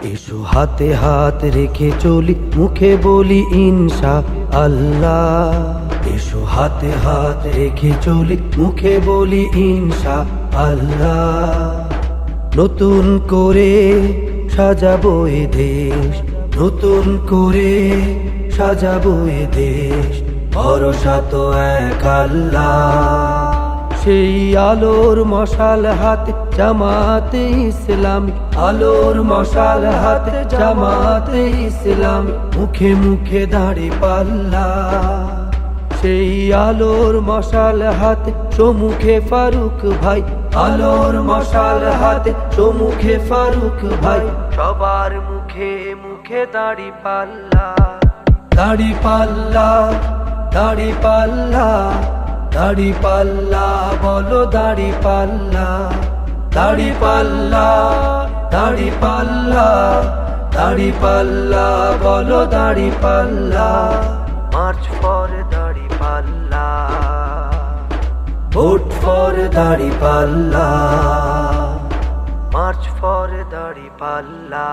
এসো হাতে হাত রেখে চলি, মুখে বলি ইনশা আল্লাহ। এসো হাতে হাত রেখে চলি, মুখে বলি ইনশা আল্লাহ। নতুন করে সাজাবো এ দেশ, নতুন করে সাজাবো এ দেশ, ভরসা তো এক আল্লাহ। সেই আলোর মশাল হাতে জামাতে ইসলামী, আলোর মশাল হাতে জামাতে ইসলামী, মুখে মুখে দাঁড়ি পাল্লা। সেই আলোর মশাল হাতে সম্মুখে ফারুক ভাই, আলোর মশাল হাতে সম্মুখে ফারুক ভাই, সবার মুখে মুখে দাঁড়ি পাল্লা। দাঁড়ি পাল্লা, দাঁড়ি পাল্লা, দাড়ি পাল্লা, বলো দাড়ি পাল্লা। দাড়ি পাল্লা, দাড়ি পাল্লা, দাড়ি পাল্লা, বলো দাড়ি পাল্লা। মার্চ ফর দাড়ি পাল্লা, ভোট ফর দাড়ি পাল্লা, মার্চ ফর দাড়ি পাল্লা,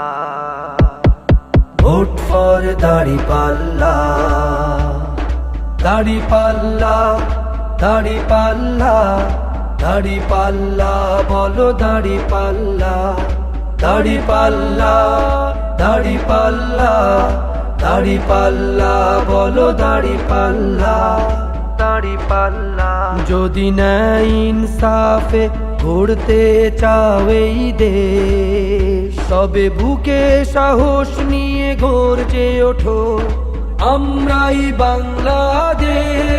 ভোট ফর দাড়ি পাল্লা। দাড়ি পাল্লা, দাড়ি পাল্লা, দাড়ি পাল্লা, বলো দাড়ি পাল্লা। দাড়ি পাল্লা, দাড়ি পাল্লা, দাড়ি পাল্লা, বলো দাড়ি পাল্লা। দাড়ি পাল্লা। যদি ন্যায় ইনসাফে গড়তে চাও এই দেশ, তবে বুকে সাহস নিয়ে গর্জে ওঠো, আমরাই বাংলাদেশ।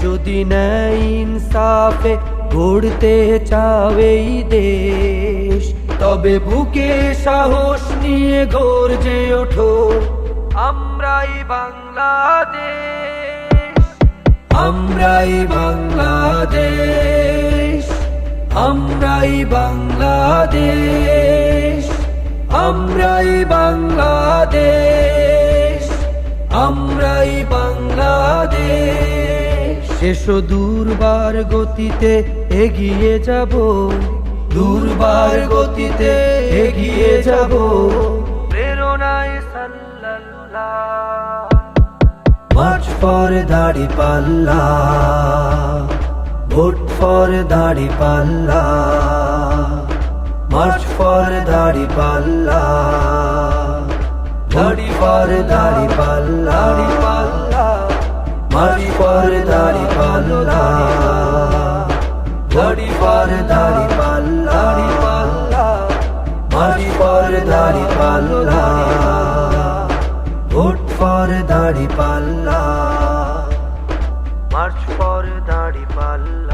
যদি ন্যায় ইনসাফে গড়তে চাও এই দেশ, তবে বুকে সাহস নিয়ে গর্জে ওঠো, আমরাই বাংলাদেশ। আমরাই বাংলাদেশ, আমরাই বাংলাদেশ, আমরাই বাংলাদেশ, আমরাই বাংলাদেশ। এসো দুর্বার গতিতে এগিয়ে যাব, দুর্বার গতিতে এগিয়ে যাব, প্রেরণায় সাল্লাল্লাহ। মার্চ ফর দাড়ি পাল্লা, ভোট ফর দাড়ি পাল্লা, মার্চ ফর দাড়ি পাল্লা। দাড়ি ফর দাড়ি পাল্লা, মার্চ ফর দাড়ি পাল্লা। দাড়ি ফর দাড়ি পাল্লা, মার্চ ফর দাড়ি পাল্লা, ভোট ফর দাড়ি পাল্লা, মার্চ ফর দাড়ি পাল্লা।